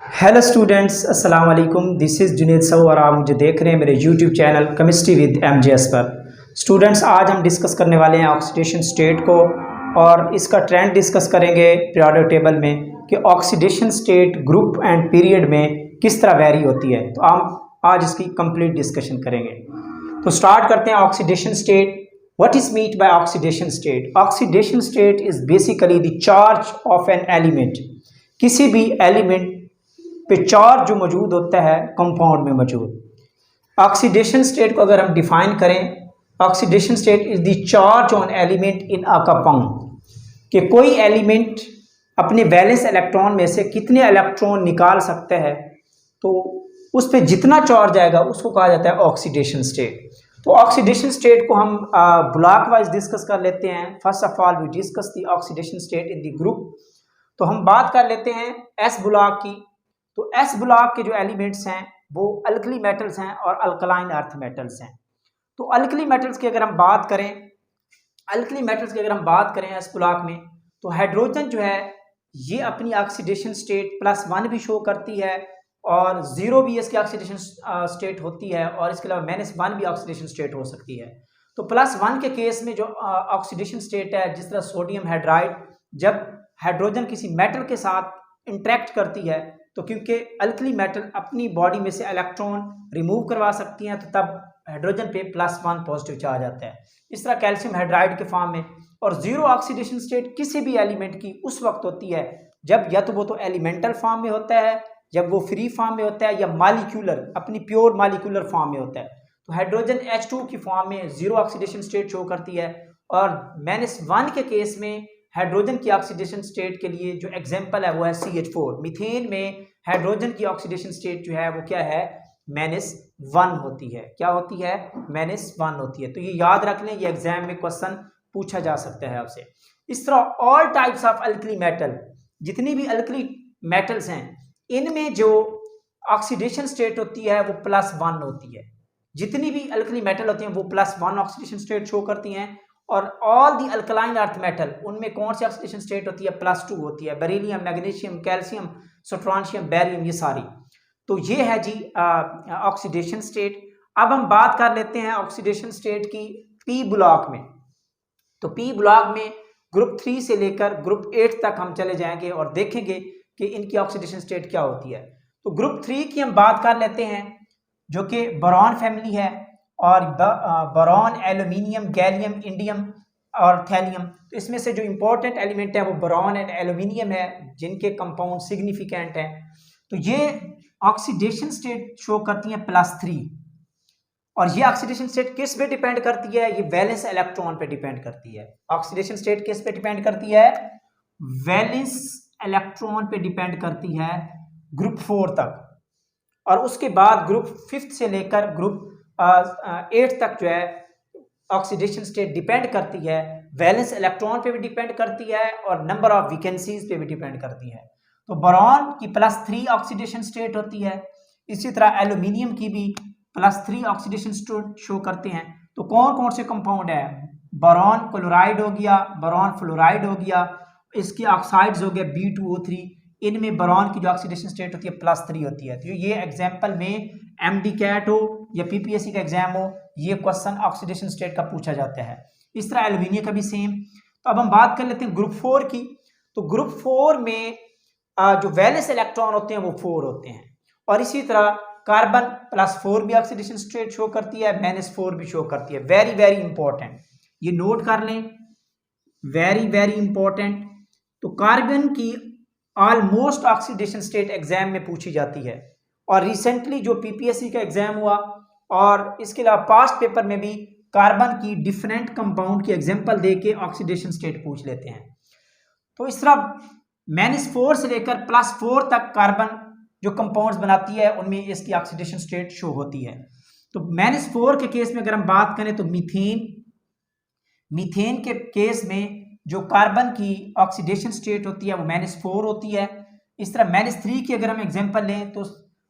Hello students, अस्सलाम वालेकुम। This is Junaid सऊ और आप मुझे देख रहे हैं मेरे YouTube channel chemistry with MJS पर। स्टूडेंट्स, आज हम डिस्कस करने वाले हैं ऑक्सीडेशन स्टेट को और इसका ट्रेंड डिस्कस करेंगे पीरियोडिक टेबल में कि oxidation state group and period में किस तरह वेरी होती है। तो हम आज इसकी कंप्लीट डिस्कशन करेंगे। तो स्टार्ट करते हैं oxidation state. What is meant by oxidation state? Oxidation state is basically the charge of an element. किसी भी एलिमेंट पे चार्ज जो मौजूद होता है कंपाउंड में मौजूद। ऑक्सीडेशन स्टेट को अगर हम डिफाइन करें, oxidation state is the charge on element in a compound, कि कोई एलिमेंट अपने वैलेंस इलेक्ट्रॉन में से कितने इलेक्ट्रॉन निकाल सकता है, तो उस पर जितना चार्ज आएगा उसको कहा जाता है ऑक्सीडेशन स्टेट। तो ऑक्सीडेशन स्टेट को हम ब्लॉक वाइज डिस्कस कर लेते हैं। First of all we discuss the oxidation state in the group. तो हम बात कर लेते हैं एस ब्लॉक की। तो एस ब्लॉक के जो एलिमेंट्स हैं वो अल्कली मेटल्स हैं और अल्कलाइन अर्थ मेटल्स हैं। तो अल्कली मेटल्स की अगर हम बात करें, एस ब्लॉक में, तो हाइड्रोजन जो है ये अपनी ऑक्सीडेशन स्टेट +1 भी शो करती है और 0 भी इसकी ऑक्सीडेशन स्टेट होती है, और इसके अलावा -1 भी ऑक्सीडेशन स्टेट हो सकती है। तो +1 के केस में जो ऑक्सीडेशन स्टेट है, जिस तरह सोडियम हाइड्राइड जब हाइड्रोजन किसी मेटल के साथ इंटरेक्ट करती है, तो क्योंकि अल्कली मेटल अपनी बॉडी में से इलेक्ट्रॉन रिमूव करवा सकती हैं, तो तब हाइड्रोजन पे +1 पॉजिटिव चार्ज आता है। इस तरह कैल्शियम हाइड्राइड के फॉर्म में। और 0 ऑक्सीडेशन स्टेट किसी भी एलिमेंट की उस वक्त होती है जब या तो वो तो एलिमेंटल फॉर्म में होता है, जब वो फ्री फॉर्म में होता है, या मालिक्यूलर अपनी प्योर मालिक्यूलर फॉर्म में होता है। तो हाइड्रोजन H2 की फॉर्म में 0 ऑक्सीडेशन स्टेट शो करती है, और -1 के केस में हाइड्रोजन की ऑक्सीडेशन स्टेट के लिए जो एग्जांपल है वो है CH4। मीथेन में हाइड्रोजन की ऑक्सीडेशन स्टेट जो है वो क्या है? -1 होती है। क्या होती है? -1 होती है। तो ये याद रख लें, ये एग्जाम में क्वेश्चन पूछा जा सकता है आपसे। इस तरह all types of alkali metal, जितनी भी अल्कली मेटल्स हैं, इनमें जो ऑक्सीडेशन स्टेट होती है वो +1 होती है। जितनी भी अल्कली मेटल होती हैं वो +1 ऑक्सीडेशन स्टेट शो करती हैं। और all the alkaline earth metal, उनमें कौन सी ऑक्सीडेशन स्टेट होती है? +2 होती है। Beryllium, magnesium, calcium, strontium, barium, ये सारी। तो ये है जी ऑक्सीडेशन स्टेट। अब हम बात कर लेते हैं ऑक्सीडेशन स्टेट की पी ब्लॉक में। तो पी ब्लॉक में ग्रुप 3 से लेकर ग्रुप 8 तक हम चले जाएंगे और देखेंगे कि इनकी ऑक्सीडेशन स्टेट क्या होती है। तो ग्रुप 3 की हम बात कर लेते हैं, जो कि बोरॉन फैमिली है, और बोरॉन, एल्यूमिनियम, गैलियम, इंडियम और थैलियम। तो इसमें से जो इंपॉर्टेंट एलिमेंट है वो बोरॉन एंड एल्यूमिनियम है, जिनके कंपाउंड सिग्निफिकेंट हैं। तो ये ऑक्सीडेशन स्टेट शो करती हैं +3। और ये ऑक्सीडेशन स्टेट किस पे डिपेंड करती है? ये वैलेंस इलेक्ट्रॉन पे डिपेंड करती है। ऑक्सीडेशन स्टेट किस पे डिपेंड करती है? वैलेंस इलेक्ट्रॉन पे डिपेंड करती है ग्रुप 4 तक। और उसके बाद ग्रुप 5 से लेकर ग्रुप 8 तक जो है ऑक्सीडेशन स्टेट डिपेंड करती है, वैलेंस इलेक्ट्रॉन पे भी डिपेंड करती है और नंबर ऑफ वैकेंसीज पे भी डिपेंड करती है। तो बोरॉन की +3 ऑक्सीडेशन स्टेट होती है। इसी तरह एल्यूमिनियम की भी +3 ऑक्सीडेशन स्टेट शो करते हैं। तो कौन कौन से कंपाउंड है? बोरॉन क्लोराइड हो गया, बोरॉन फ्लोराइड हो गया, इसके ऑक्साइड्स हो गए B2O3। इनमें बोरॉन की जो ऑक्सीडेशन स्टेट होती है +3 होती है। तो ये एग्जाम्पल में MD कैट हो या PPSC का एग्जाम हो, ये क्वेश्चन ऑक्सीडेशन स्टेट का पूछा जाता है। इस तरह एल्यूमिनियम का भी सेम। तो अब हम बात कर लेते हैं ग्रुप 4 की। तो ग्रुप 4 में जो वैलेंस इलेक्ट्रॉन होते हैं वो 4 होते हैं, और इसी तरह कार्बन +4 भी ऑक्सीडेशन स्टेट शो करती है, -4 भी शो करती है। वेरी वेरी इंपॉर्टेंट, ये नोट कर लें, वेरी वेरी इंपॉर्टेंट। तो कार्बन की ऑलमोस्ट ऑक्सीडेशन स्टेट एग्जाम में पूछी जाती है, और रिसेंटली जो PPSC का एग्जाम हुआ और इसके अलावा पास्ट पेपर में भी कार्बन की डिफरेंट कंपाउंड की एग्जांपल दे के ऑक्सीडेशन स्टेट पूछ लेते हैं। तो इस तरह -4 से लेकर +4 तक कार्बन जो कंपाउंड्स बनाती है उनमें इसकी ऑक्सीडेशन स्टेट शो होती है। तो -4 के केस में अगर हम बात करें तो मीथेन के केस में जो कार्बन की ऑक्सीडेशन स्टेट होती है वो -4 होती है। इस तरह -3 की अगर हम एग्जांपल लें तो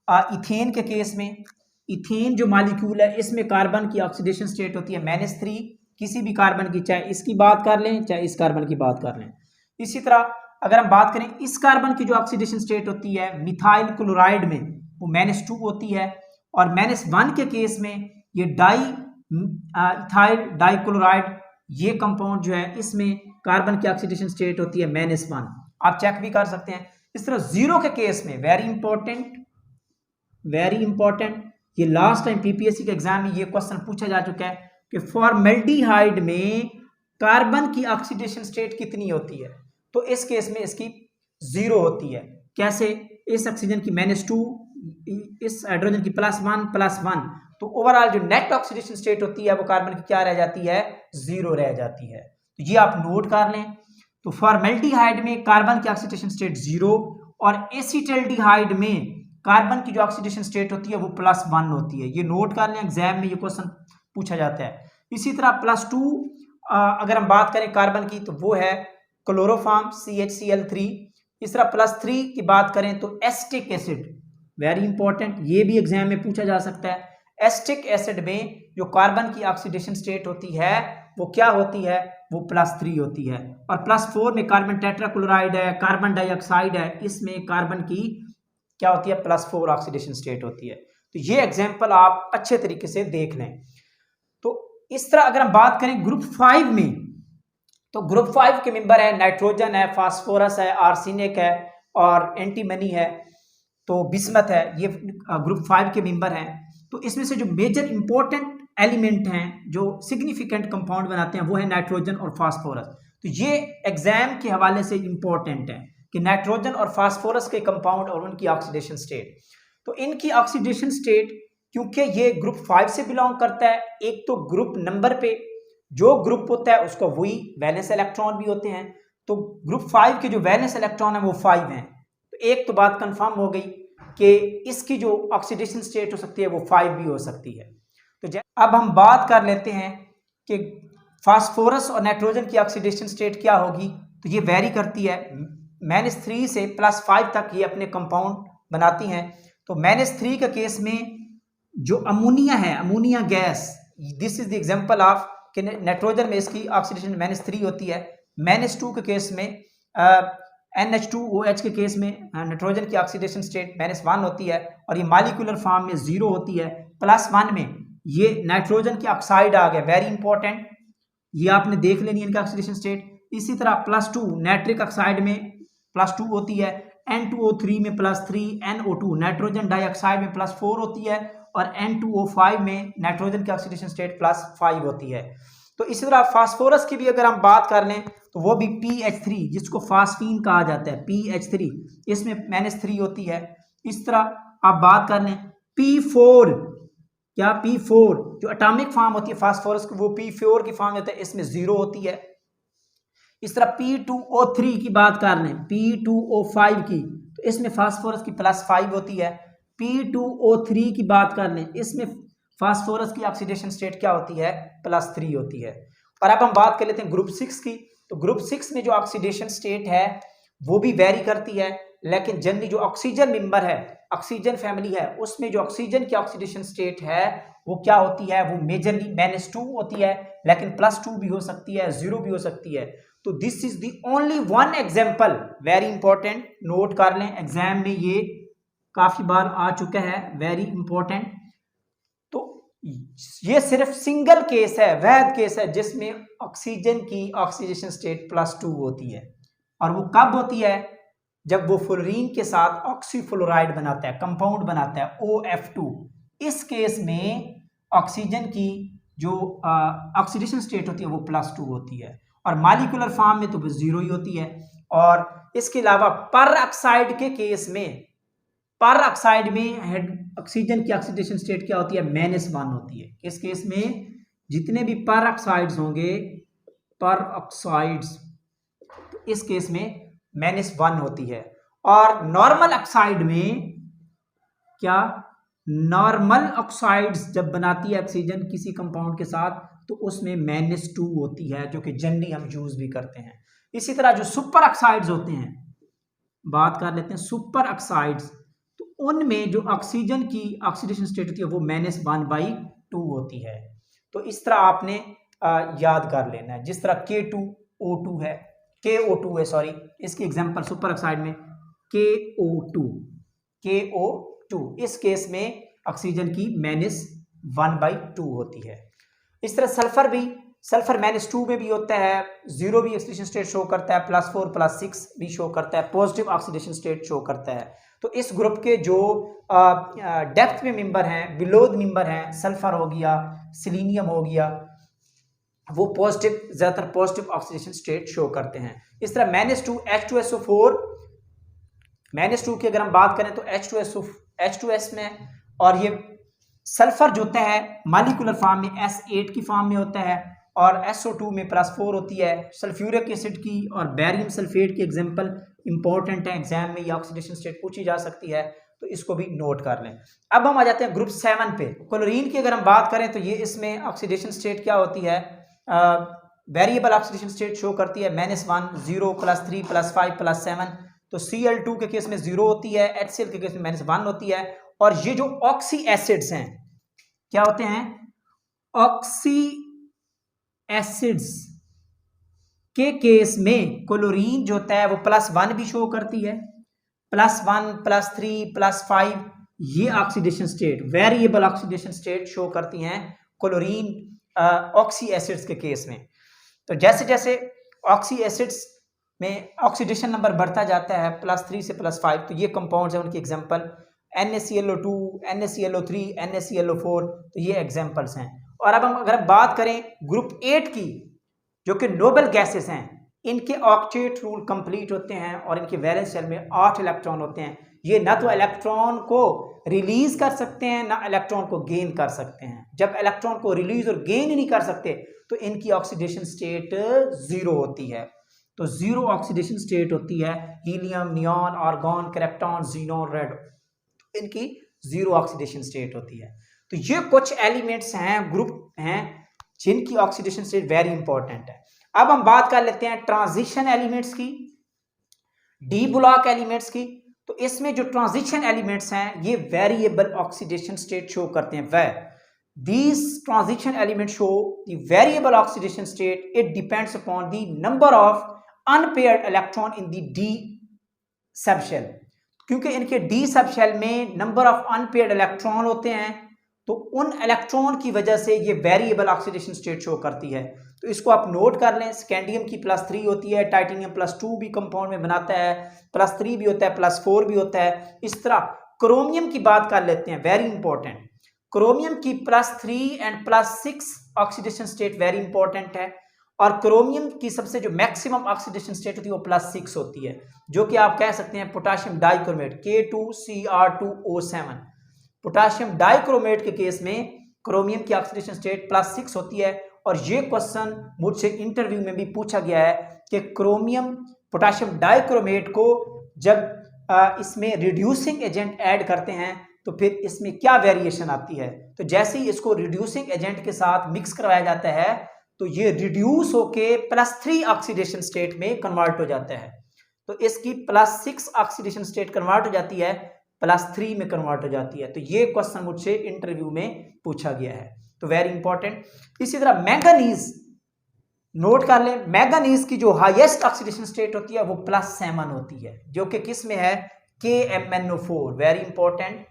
इथेन के केस में, इथेन जो मॉलिक्यूल है इसमें कार्बन की ऑक्सीडेशन स्टेट होती है -3, किसी भी कार्बन की, चाहे इसकी बात कर लें चाहे इस कार्बन की बात कर लें। इसी तरह अगर हम बात करें इस कार्बन की जो ऑक्सीडेशन स्टेट होती है मिथाइल क्लोराइड में, वो -2 होती है, और -1 के केस में ये इथाइल डाइक्लोराइड, ये कंपाउंड जो है इसमें कार्बन की ऑक्सीडेशन स्टेट होती है -1। आप चेक भी कर सकते हैं। इस तरह 0 के केस में वेरी इंपॉर्टेंट, ये लास्ट टाइम पीपीएससी के एग्जाम में ये क्वेश्चन पूछा जा चुका है कि फॉर्मेल्डिहाइड में कार्बन की ऑक्सीडेशन स्टेट कितनी होती है, तो इस केस में इसकी 0 होती है। कैसे? इस ऑक्सीजन की -2, इस हाइड्रोजन की +1, तो ओवरऑल जो नेट ऑक्सीडेशन स्टेट होती है वो कार्बन की क्या रह जाती है? 0 रह जाती है। तो ये आप नोट कर लें। तो फॉर्मेल्डिहाइड में कार्बन की ऑक्सीडेशन स्टेट 0, और एसिटल्डिहाइड में कार्बन की जो ऑक्सीडेशन स्टेट होती है वो +1 होती है। ये नोट कर लें, एग्जाम में ये क्वेश्चन पूछा जाता है। इसी तरह +2 अगर हम बात करें कार्बन की तो वो है क्लोरोफॉर्म CHCl3। इस तरह +3 की बात करें तो एस्टिक एसिड, वेरी इंपॉर्टेंट, ये भी एग्जाम में पूछा जा सकता है। एस्टिक एसिड में जो कार्बन की ऑक्सीडेशन स्टेट होती है वो क्या होती है? वो +3 होती है। और +4 में कार्बन टेट्राक्लोराइड है, कार्बन डाइऑक्साइड है, इसमें कार्बन की क्या होती है? +4 ऑक्सीडेशन स्टेट होती है। तो ये एग्जाम्पल आप अच्छे तरीके से देख लें। तो इस तरह अगर हम बात करें ग्रुप 5 में, तो ग्रुप 5 के मेंबर है नाइट्रोजन है, फास्फोरस है, आर्सेनिक है और एंटीमनी है, तो बिस्मत है, ये ग्रुप 5 के मेंबर हैं। तो इसमें से जो मेजर इंपॉर्टेंट एलिमेंट हैं जो सिग्निफिकेंट कंपाउंड बनाते हैं वो है नाइट्रोजन और फास्फोरस। तो ये एग्जाम के हवाले से इंपॉर्टेंट है कि नाइट्रोजन और फास्फोरस के कंपाउंड और उनकी ऑक्सीडेशन स्टेट। तो इनकी ऑक्सीडेशन स्टेट, क्योंकि ये ग्रुप 5 से बिलोंग करता है, एक तो ग्रुप नंबर पे जो ग्रुप होता है उसको वही वैलेंस इलेक्ट्रॉन भी होते हैं, तो ग्रुप 5 के जो वैलेंस इलेक्ट्रॉन है वो 5 हैं। तो एक तो बात कंफर्म हो गई कि इसकी जो ऑक्सीडेशन स्टेट हो सकती है वो 5 भी हो सकती है। तो अब हम बात कर लेते हैं कि फास्फोरस और नाइट्रोजन की ऑक्सीडेशन स्टेट क्या होगी। तो ये वेरी करती है, -3 से +5 तक ये अपने कंपाउंड बनाती हैं। तो -3 के केस में जो अमोनिया है, ammonia gas, this is the example of कि नाइट्रोजन में इसकी ऑक्सीडेशन -3 होती है। -2 के केस में NH2OH के केस में नाइट्रोजन की ऑक्सीडेशन स्टेट -1 होती है और ये मॉलिक्यूलर फॉर्म में 0 होती है। +1 में ये नाइट्रोजन की ऑक्साइड आ गया, वेरी इंपॉर्टेंट, ये आपने देख लेनी है इनका ऑक्सीडेशन स्टेट। इसी तरह +2 नाइट्रिक ऑक्साइड में +2 होती है, N2O3 में +3, NO2 नाइट्रोजन डाइऑक्साइड में +4 होती है और N2O5 में नाइट्रोजन की ऑक्सीडेशन स्टेट +5 होती है। तो इसी तरह फास्फोरस की भी अगर हम बात कर लें तो वो भी PH3, जिसको फास्फीन कहा जाता है, PH3, इसमें -3 होती है। इस तरह आप बात कर लें P4, क्या P4 जो एटॉमिक फॉर्म होती है फास्फोरस की वो P4 की फॉर्म होता है, इसमें 0 होती है। इस तरह P2O3 की बात कर लें, P2O5 की, तो इसमें फास्फोरस की +5 होती है। P2O3 की बात कर लें, इसमें फास्फोरस की ऑक्सीडेशन स्टेट क्या होती है? +3 होती है। और अब हम बात कर लेते हैं ग्रुप 6 की। तो ग्रुप 6 में जो ऑक्सीडेशन स्टेट है वो भी वेरी करती है, लेकिन जनरली जो ऑक्सीजन मेंबर है, ऑक्सीजन फैमिली है, उसमें जो ऑक्सीजन की ऑक्सीडेशन स्टेट है वो क्या होती है? वो मेजरली -2 होती है, लेकिन +2 भी हो सकती है, 0 भी हो सकती है। तो this is the only one example, very important, note कर लें, एग्जाम में ये काफी बार आ चुका है, वेरी इंपॉर्टेंट। तो ये सिर्फ सिंगल केस है, वैध केस है जिसमें ऑक्सीजन की ऑक्सीडेशन स्टेट +2 होती है, और वो कब होती है? जब वो फ्लोरीन के साथ ऑक्सीफ्लोराइड बनाता है, कंपाउंड बनाता है OF2। इस केस में ऑक्सीजन की जो ऑक्सीडेशन स्टेट होती है वो +2 होती है, और मॉलिक्यूलर फॉर्म में तो 0 ही होती है। और इसके अलावा पर ऑक्साइड के केस में, पर ऑक्साइड में ऑक्सीजन की ऑक्सीडेशन स्टेट क्या होती है? -1 होती है। इस केस में जितने भी पर ऑक्साइड्स होंगे, पर ऑक्साइड्स, तो इस केस में -1 होती है। और नॉर्मल ऑक्साइड में क्या, नॉर्मल ऑक्साइड्स जब बनाती है ऑक्सीजन किसी कंपाउंड के साथ तो उसमें -2 होती है, जो कि जनरली हम यूज भी करते हैं। इसी तरह जो सुपर ऑक्साइड्स होते हैं, बात कर लेते हैं सुपर ऑक्साइड्स, तो उनमें जो ऑक्सीजन की ऑक्सीडेशन स्टेट होती है वो -1/2 होती है। तो इस तरह आपने याद कर लेना है, जिस तरह K2O2 है, KO2 है, सॉरी, इसकी एग्जांपल सुपर ऑक्साइड में KO2 इस केस में ऑक्सीजन की -1/2 होती है। इस तरह सल्फर -2 में भी होता है, 0 भी ऑक्सीडेशन स्टेट शो करता है, +4 +6 भी शो करता है, पॉजिटिव ऑक्सीडेशन स्टेट शो करता है। तो इस ग्रुप के जो डेप्थ में मेंबर हैं, बिलो द मेंबर हैं, सल्फर हो गया, सिलीनियम हो गया, वो पॉजिटिव, ज़्यादातर पॉजिटिव ऑक्सीडेशन स्टेट शो करते हैं। इस तरह -2 H2SO4 -2 की अगर हम बात करें तो H2S में, और ये सल्फर जो होता है मॉलिक्यूलर फॉर्म में S8 की फॉर्म में होता है, और SO2 में +4 होती है। सल्फ्यूरिक एसिड की और बैरियम सल्फेट की एग्जांपल इंपॉर्टेंट है, एग्जाम में ये ऑक्सीडेशन स्टेट पूछी जा सकती है, तो इसको भी नोट कर लें। अब हम आ जाते हैं ग्रुप 7 पे। क्लोरीन की अगर हम बात करें तो ये इसमें ऑक्सीडेशन स्टेट क्या होती है, वेरिएबल ऑक्सीडेशन स्टेट शो करती है, -1 0 +3 +5 +7। तो Cl2 के केस में 0 होती है, HCl के केस में -1 होती है। और ये जो ऑक्सी एसिड्स हैं क्या होते हैं, ऑक्सी एसिड्स के केस में क्लोरीन जो होता है वो +1 भी शो करती है, +1 +3 +5 ये oxidation state, variable oxidation state show करती हैं क्लोरीन ऑक्सी एसिड्स के केस में। तो जैसे जैसे ऑक्सी एसिड्स में ऑक्सीडेशन नंबर बढ़ता जाता है +3 से +5, तो ये कंपाउंड्स हैं, उनकी एग्जांपल NaClO2, NaClO3, NaClO4, तो ये एग्जांपल्स हैं। और अब हम अगर बात करें ग्रुप 8 की, जो कि नोबल गैसेस हैं, इनके ऑक्टेट रूल कंप्लीट होते हैं और इनके वैलेंस शेल में 8 इलेक्ट्रॉन होते हैं। ये ना तो इलेक्ट्रॉन को रिलीज कर सकते हैं ना इलेक्ट्रॉन को गेन कर सकते हैं। जब इलेक्ट्रॉन को रिलीज और गेन ही नहीं कर सकते तो इनकी ऑक्सीडेशन स्टेट 0 होती है। तो 0 ऑक्सीडेशन स्टेट होती है helium, neon, argon, krypton, xenon, red, इनकी 0 ऑक्सीडेशन स्टेट होती है। तो ये कुछ एलिमेंट्स हैं, ग्रुप हैं, जिनकी ऑक्सीडेशन स्टेट वेरी इंपॉर्टेंट है। अब हम बात कर लेते हैं ट्रांजिशन एलिमेंट्स की, डी ब्लॉक एलिमेंट्स की। तो इसमें जो ट्रांजिशन एलिमेंट्स हैं ये वेरिएबल ऑक्सीडेशन स्टेट शो करते हैं। वह these transition elements show the variable oxidation state. It depends upon the number of unpaired electron in the d subshell. क्योंकि इनके d सबशेल में नंबर ऑफ अनपेयर्ड इलेक्ट्रॉन होते हैं, तो उन इलेक्ट्रॉन की वजह से ये वेरिएबल ऑक्सीडेशन स्टेट शो करती है। तो इसको आप नोट कर लें। स्कैंडियम की +3 होती है, टाइटेनियम +2 भी कंपाउंड में बनाता है, +3 भी होता है, +4 भी होता है। इस तरह क्रोमियम की बात कर लेते हैं, वेरी इंपॉर्टेंट। क्रोमियम की +3 and +6 oxidation state very important है। और क्रोमियम की सबसे जो मैक्सिमम ऑक्सीडेशन स्टेट होती है वो +6 होती है, जो कि आप कह सकते हैं potassium dichromate K2Cr2O7। Potassium dichromate के केस में क्रोमियम की ऑक्सीडेशन स्टेट +6 होती है। और ये क्वेश्चन मुझसे इंटरव्यू में भी पूछा गया है कि क्रोमियम पोटाशियम डाइक्रोमेट को जब इसमें रिड्यूसिंग एजेंट ऐड करते हैं तो फिर इसमें क्या वेरिएशन आती है। तो जैसे ही इसको रिड्यूसिंग एजेंट के साथ मिक्स करवाया जाता है तो ये रिड्यूस होके +3 ऑक्सीडेशन स्टेट में कन्वर्ट हो जाता है। तो इसकी +6 ऑक्सीडेशन स्टेट कन्वर्ट हो जाती है, +3 में कन्वर्ट हो जाती है। तो ये क्वेश्चन मुझसे इंटरव्यू में पूछा गया है, तो वेरी इंपॉर्टेंट। इसी तरह मैंगनीज नोट कर लें। मैंगनीज की जो हाईएस्ट ऑक्सीडेशन स्टेट होती है वो +7 होती है, जो कि किस में है, KMnO4, वेरी इंपॉर्टेंट।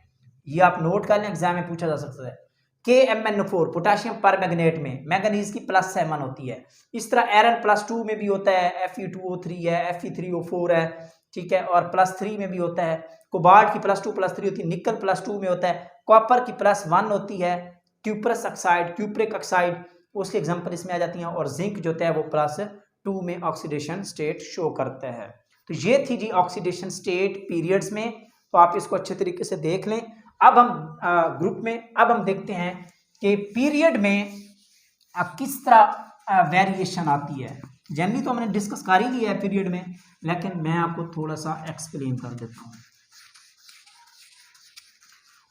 ये आप नोट कर लें, एग्जाम में पूछा जा सकता है। KMnO4 पोटाशियम परमैंगनेट में मैंगनीज की +7 होती है। इस तरह आयरन +2 में भी होता है, Fe2O3 है, Fe3O4 है, ठीक है, और +3 में भी होता है। कोबाल्ट की +2 +3 होती है, निकल +2 में होता है, कॉपर की +1 होती है, क्यूप्रस ऑक्साइड, क्यूप्रिक ऑक्साइड, उसके एग्जाम्पल इसमें आ जाती हैं। और जिंक जो होता है वो +2 में ऑक्सीडेशन स्टेट शो करता है। तो ये थी जी ऑक्सीडेशन स्टेट पीरियड्स में, तो आप इसको अच्छे तरीके से देख लें। अब हम ग्रुप में अब हम देखते हैं कि पीरियड में किस तरह वेरिएशन आती है। जनरली तो हमने डिस्कस कर ही लिया है पीरियड में, लेकिन मैं आपको थोड़ा सा एक्सप्लेन कर देता हूँ।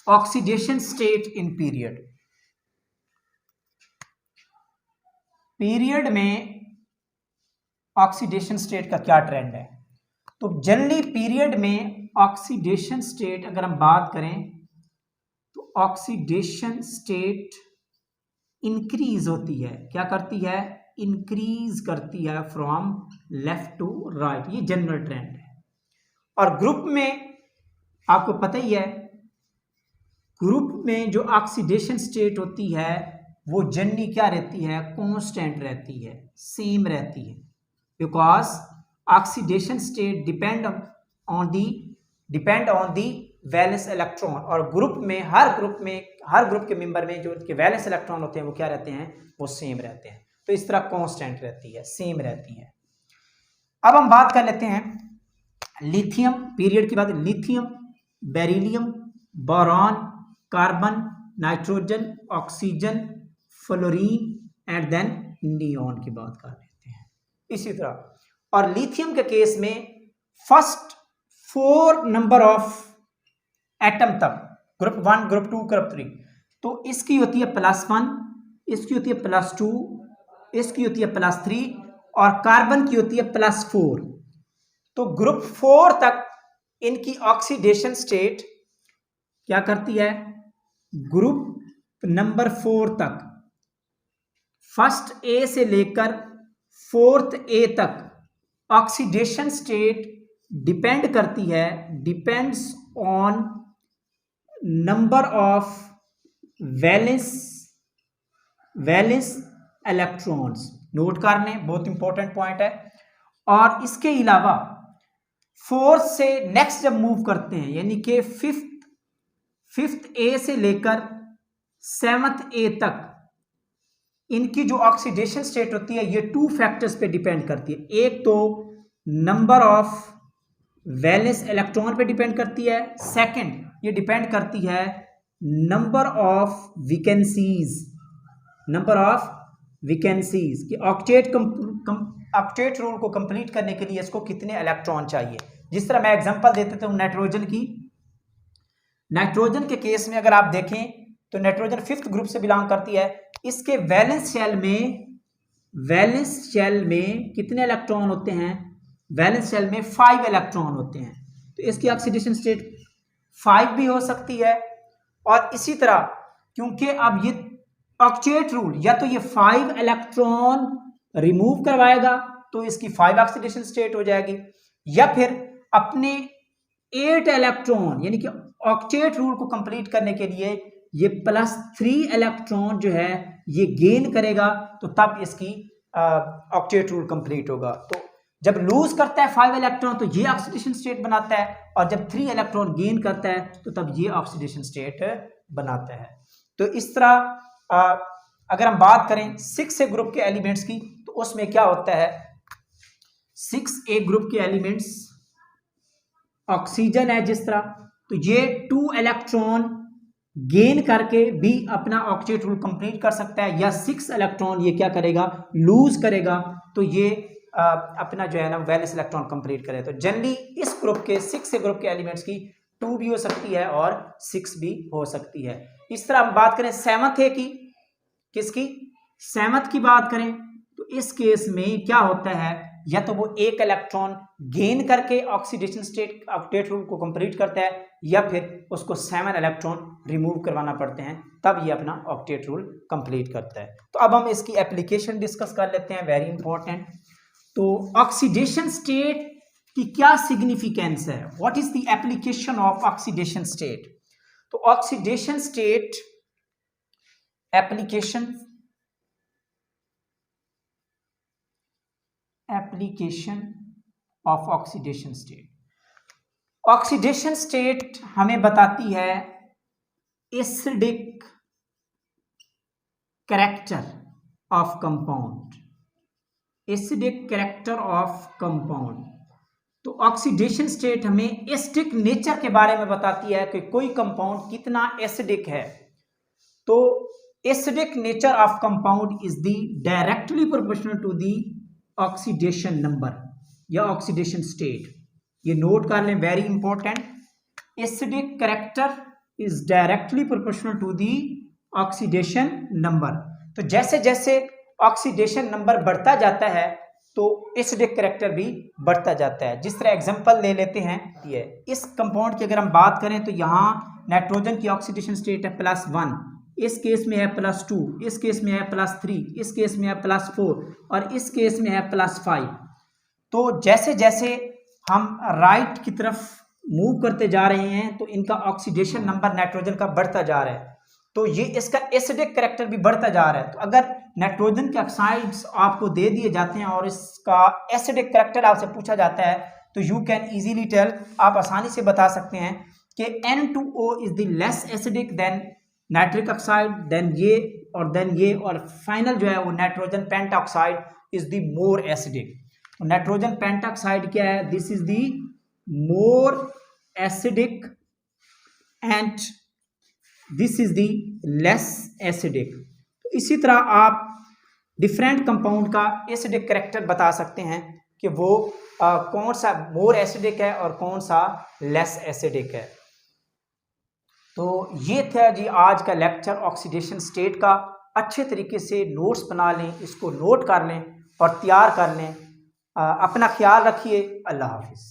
Oxidation state in period, period में ऑक्सीडेशन स्टेट का क्या ट्रेंड है। तो जनरली पीरियड में ऑक्सीडेशन स्टेट अगर हम बात करें तो ऑक्सीडेशन स्टेट इंक्रीज होती है। क्या करती है, इंक्रीज करती है फ्रॉम लेफ्ट टू राइट, ये जनरल ट्रेंड है। और ग्रुप में आपको पता ही है, ग्रुप में जो ऑक्सीडेशन स्टेट होती है वो जनरली क्या रहती है, कांस्टेंट रहती है, सेम रहती है, because oxidation state depend on the valence electron. और ग्रुप में हर ग्रुप के मेंबर में जो उनके वैलेंस इलेक्ट्रॉन होते हैं वो क्या रहते हैं, वो सेम रहते हैं। तो इस तरह कांस्टेंट रहती है, सेम रहती है। अब हम बात कर लेते हैं लिथियम पीरियड की बात। Lithium, beryllium, boron, carbon, nitrogen, oxygen, fluorine and then neon की बात कर लेते हैं इसी तरह। और लिथियम के केस में फर्स्ट 4 नंबर ऑफ एटम तक, ग्रुप 1, ग्रुप 2, ग्रुप 3, तो इसकी होती है +1, इसकी होती है +2, इसकी होती है +3 और कार्बन की होती है +4। तो ग्रुप 4 तक इनकी ऑक्सीडेशन स्टेट क्या करती है, ग्रुप नंबर 4 तक, फर्स्ट ए से लेकर 4th ए तक ऑक्सीडेशन स्टेट डिपेंड करती है, depends on number of valence electrons. Note कर लें, बहुत इंपॉर्टेंट पॉइंट है। और इसके अलावा 4th से नेक्स्ट जब मूव करते हैं, यानी कि 5th ए से लेकर 7th ए तक इनकी जो ऑक्सीडेशन स्टेट होती है ये 2 फैक्टर्स पे डिपेंड करती है। एक तो नंबर ऑफ वैलेंस इलेक्ट्रॉन पे डिपेंड करती है, सेकंड ये डिपेंड करती है नंबर ऑफ वैकेंसीज कि ऑक्टेट रूल को कंप्लीट करने के लिए इसको कितने इलेक्ट्रॉन चाहिए। जिस तरह मैं एग्जांपल देता हूं नाइट्रोजन की। नाइट्रोजन के केस में अगर आप देखें तो नाइट्रोजन 5th ग्रुप से बिलोंग करती है। इसके वैलेंस शेल में कितने इलेक्ट्रॉन होते हैं, वैलेंस शेल में 5 इलेक्ट्रॉन होते हैं। तो इसकी ऑक्सीडेशन स्टेट 5 भी हो सकती है। और इसी तरह क्योंकि अब ये ऑक्टेट रूल, या तो ये 5 इलेक्ट्रॉन रिमूव करवाएगा तो इसकी 5 ऑक्सीडेशन स्टेट हो जाएगी, या फिर अपने 8 इलेक्ट्रॉन यानी कि ऑक्टेट रूल को कंप्लीट करने के लिए ये +3 इलेक्ट्रॉन जो है ये गेन करेगा, तो तब इसकी ऑक्टेट रूल कंप्लीट होगा। तो जब लूज करता है 5 इलेक्ट्रॉन तो ये ऑक्सीडेशन स्टेट बनाता है, और जब 3 इलेक्ट्रॉन गेन करता है तो तब ये ऑक्सीडेशन स्टेट बनाता है। तो इस तरह अगर हम बात करें 6A ग्रुप के एलिमेंट्स की, तो उसमें क्या होता है, 6A ग्रुप के एलिमेंट्स ऑक्सीजन है जिस तरह, तो ये 2 इलेक्ट्रॉन गेन करके भी अपना ऑक्टेट रूल कंप्लीट कर सकता है, या 6 इलेक्ट्रॉन ये क्या करेगा, लूज करेगा, तो ये अपना जो है ना वैलेंस इलेक्ट्रॉन कंप्लीट करे। तो जनरली इस ग्रुप के 6A ग्रुप के एलिमेंट्स की 2 भी हो सकती है और 6 भी हो सकती है। इस तरह हम बात करें 7th ए की, किसकी, 7th की बात करें तो इस केस में क्या होता है, या तो वो 1 इलेक्ट्रॉन गेन करके ऑक्सीडेशन स्टेट ऑक्टेट रूल को कंप्लीट करता है, या फिर उसको 7 इलेक्ट्रॉन रिमूव करवाना पड़ते हैं, तब ये अपना ऑक्टेट रूल कंप्लीट करता है। तो अब हम इसकी एप्लीकेशन डिस्कस कर लेते हैं, वेरी इंपॉर्टेंट। तो ऑक्सीडेशन स्टेट की क्या सिग्निफिकेंस है, what is the application of oxidation state. तो oxidation state application of oxidation state. Oxidation state हमें बताती है acidic character of compound, acidic character of compound. तो ऑक्सीडेशन स्टेट हमें एसिडिक नेचर के बारे में बताती है कि कोई कंपाउंड कितना एसिडिक है। तो acidic nature of compound is the directly proportional to the oxidation number या ऑक्सीडेशन स्टेट। ये नोट कर लें, very important. Acidic character is directly proportional to the oxidation number. तो जैसे जैसे ऑक्सीडेशन नंबर बढ़ता जाता है तो एसिडिक कैरेक्टर भी बढ़ता जाता है। जिस तरह एग्जांपल ले लेते हैं, ये इस कंपाउंड की अगर हम बात करें तो यहाँ नाइट्रोजन की ऑक्सीडेशन स्टेट है +1, इस केस में है +2, इस केस में है +3, इस केस में है +4 और इस केस में है +5। तो जैसे जैसे हम राइट की तरफ मूव करते जा रहे हैं तो इनका ऑक्सीडेशन नंबर नाइट्रोजन का बढ़ता जा रहा है, तो ये इसका एसिडिक कैरेक्टर भी बढ़ता जा रहा है। तो अगर नाइट्रोजन के ऑक्साइड्स आपको दे दिए जाते हैं और इसका एसिडिक कैरेक्टर आपसे पूछा जाता है तो यू कैन इजीली टेल, आप आसानी से बता सकते हैं कि N2O is the less acidic than nitric oxide, then ये और फाइनल जो है वो nitrogen pentoxide is the more acidic. Nitrogen pentoxide क्या है? This is the more acidic and this is the less acidic. तो इसी तरह आप डिफरेंट कंपाउंड का एसिडिक कैरेक्टर बता सकते हैं कि वो कौन सा मोर एसिडिक है और कौन सा लेस एसिडिक है। तो ये था जी आज का लेक्चर ऑक्सीडेशन स्टेट का। अच्छे तरीके से नोट्स बना लें, इसको नोट कर लें और तैयार कर लें। अपना ख्याल रखिए। अल्लाह हाफिज़।